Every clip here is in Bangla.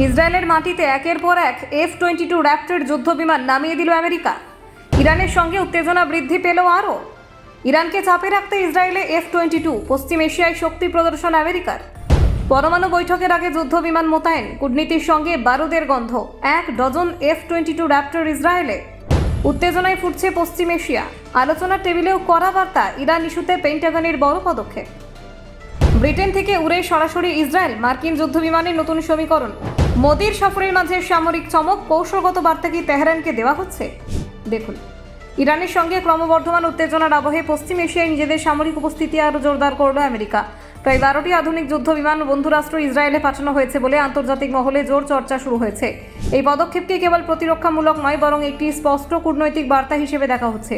ইসরায়েলের মাটিতে একের পর এক F-22 র্যাপটর যুদ্ধবিমান নামিয়ে দিল আমেরিকা। ইরানের সঙ্গে উত্তেজনা বৃদ্ধি পেল আরও। ইরানকে চাপে রাখতে ইসরায়েলে F-22, পশ্চিম এশিয়ায় শক্তি প্রদর্শন আমেরিকার। পরমাণু বৈঠকের আগে যুদ্ধবিমান মোতায়েন, কূটনীতির সঙ্গে বারুদের গন্ধ, 1 ডজন F-22 র্যাপটর ইসরায়েলে। উত্তেজনায় ফুটছে পশ্চিম এশিয়া। আলোচনার টেবিলেও কড়া বার্তা, ইরান ইস্যুতে পেন্টাগনের বড় পদক্ষেপ। ব্রিটেন থেকে উড়ে সরাসরি ইসরায়েল, মার্কিন যুদ্ধবিমানের নতুন সমীকরণ। মোদির সফরের মাঝে সামরিক চমক, কৌশলগত বার্তা কি তেহরানকে দেওয়া হচ্ছে? দেখুন, ইরানের সঙ্গে ক্রমবর্ধমান উত্তেজনার আবহে পশ্চিম এশিয়ায় নিজেদের সামরিক উপস্থিতি আরও জোরদার করল আমেরিকা। প্রায় 12টি আধুনিক যুদ্ধবিমান বন্ধুরাষ্ট্র ইসরায়েলে পাঠানো হয়েছে বলে আন্তর্জাতিক মহলে জোর চর্চা শুরু হয়েছে। এই পদক্ষেপকে কেবল প্রতিরক্ষামূলক নয়, বরং একটি স্পষ্ট কূটনৈতিক বার্তা হিসেবে দেখা হচ্ছে।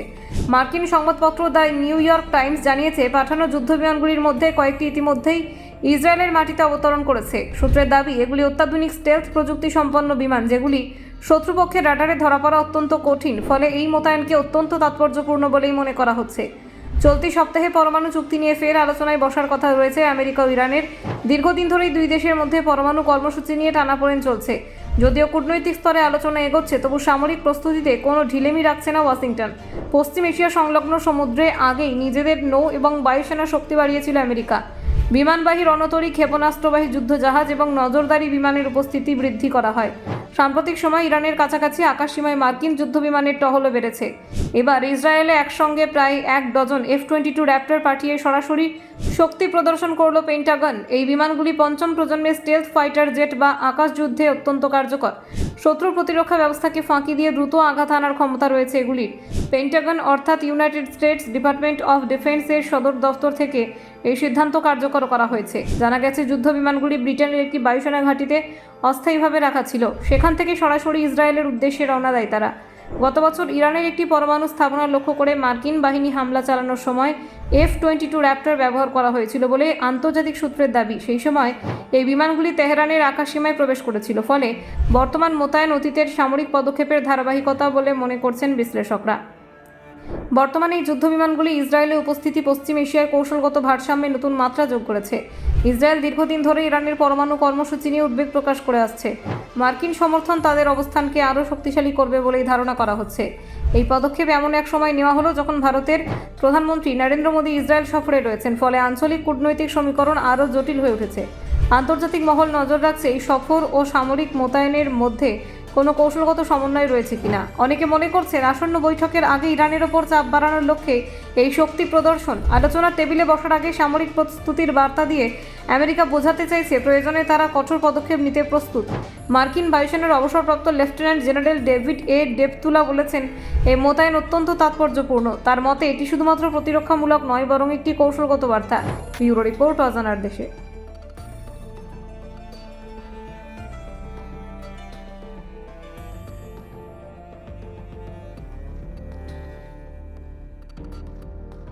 মার্কিন সংবাদপত্র দ্য নিউ ইয়র্ক টাইমস জানিয়েছে, পাঠানো যুদ্ধবিমানগুলির মধ্যে কয়েকটি ইতিমধ্যেই ইসরায়েলের মাটিতে অবতরণ করেছে। সূত্রের দাবি, এগুলি অত্যাধুনিক স্টেলথ প্রযুক্তি সম্পন্ন বিমান, যেগুলি শত্রুপক্ষের রাডারে ধরা পড়া অত্যন্ত কঠিন। ফলে এই মোতায়েনকে অত্যন্ত তাৎপর্যপূর্ণ বলেই মনে করা হচ্ছে। চলতি সপ্তাহে পরমাণু চুক্তি নিয়ে ফের আলোচনায় বসার কথা রয়েছে আমেরিকা ও ইরানের। দীর্ঘদিন ধরেই দুই দেশের মধ্যে পরমাণু কর্মসূচি নিয়ে টানাপোড়েন চলছে। যদিও কূটনৈতিক স্তরে আলোচনা এগোচ্ছে, তবু সামরিক প্রস্তুতিতে কোনো ঢিলেমি রাখছে না ওয়াশিংটন। পশ্চিম এশিয়া সংলগ্ন সমুদ্রে আগেই নিজেদের নৌ এবং বায়ুসেনা শক্তি বাড়িয়েছিল আমেরিকা। বিমানবাহী রণতরী, ক্ষেপণাস্ত্রবাহী যুদ্ধজাহাজ এবং নজরদারি বিমানের উপস্থিতি বৃদ্ধি করা হয়। সাম্প্রতিক সময় ইরানের কাছাকাছি আকাশসীমায় মার্কিন যুদ্ধবিমানের টহলও বেড়েছে। এবার ইসরায়েলে একসঙ্গে প্রায় 1 ডজন F-22 র্যাপটর পাঠিয়ে সরাসরি শক্তি প্রদর্শন করল পেন্টাগন। এই বিমানগুলি পঞ্চম প্রজন্মের স্টেলথ ফাইটার জেট বা আকাশ যুদ্ধে অত্যন্ত কার্যকর। শত্রু প্রতিরক্ষা ব্যবস্থাকে ফাঁকি দিয়ে দ্রুত আঘাত আনার ক্ষমতা রয়েছে এগুলির। পেন্টাগন অর্থাৎ ইউনাইটেড স্টেটস ডিপার্টমেন্ট অফ ডিফেন্সের সদর দফতর থেকে এই সিদ্ধান্ত কার্যকর করা হয়েছে। জানা গেছে, যুদ্ধবিমানগুলি ব্রিটেনের একটি বায়ুসেনা ঘাঁটিতে অস্থায়ীভাবে রাখা ছিল। সেখান থেকে সরাসরি ইসরায়েলের উদ্দেশ্যে রওনা দেয় তারা। গত বছর ইরানের একটি পরমাণু স্থাপনা লক্ষ্য করে মার্কিন বাহিনী হামলা চালানোর সময় F-22 র্যাপটর ব্যবহার করা হয়েছিল বলে আন্তর্জাতিক সূত্রের দাবি। সেই সময় এই বিমানগুলি তেহরানের আকাশসীমায় প্রবেশ করেছিল। ফলে বর্তমান মোতায়েন অতীতের সামরিক পদক্ষেপের ধারাবাহিকতা বলে মনে করছেন বিশ্লেষকরা। বর্তমানে এই যুদ্ধবিমানগুলি ইসরায়েলের উপস্থিতি পশ্চিম এশিয়ার কৌশলগত ভারসাম্যে নতুন মাত্রা যোগ করেছে। ইসরায়েল দীর্ঘদিন ধরে ইরানের পরমাণু কর্মসূচি নিয়ে উদ্বেগ প্রকাশ করে আসছে। মার্কিন সমর্থন তাদের অবস্থানকে আরও শক্তিশালী করবে বলেই ধারণা করা হচ্ছে। এই পদক্ষেপ এমন এক সময় নেওয়া হলো যখন ভারতের প্রধানমন্ত্রী নরেন্দ্র মোদী ইসরায়েল সফরে রয়েছেন। ফলে আঞ্চলিক কূটনৈতিক সমীকরণ আরও জটিল হয়ে উঠেছে। আন্তর্জাতিক মহল নজর রাখছে এই সফর ও সামরিক মোতায়েনের মধ্যে কোনো কৌশলগত সমন্বয় রয়েছে কিনা। অনেকে মনে করছেন, আসন্ন বৈঠকের আগে ইরানের ওপর চাপ বাড়ানোর লক্ষ্যে এই শক্তি প্রদর্শন। আলোচনার টেবিলে বসার আগে সামরিক প্রস্তুতির বার্তা দিয়ে আমেরিকা বোঝাতে চাইছে, প্রয়োজনে তারা কঠোর পদক্ষেপ নিতে প্রস্তুত। মার্কিন বায়ুসেনার অবসরপ্রাপ্ত লেফটেন্যান্ট জেনারেল ডেভিড এ ডেপতুলা বলেছেন, এই মোতায়েন অত্যন্ত তাৎপর্যপূর্ণ। তার মতে এটি শুধুমাত্র প্রতিরক্ষামূলক নয়, বরং একটি কৌশলগত বার্তা। ব্যুরো রিপোর্ট, অজানার দেশে।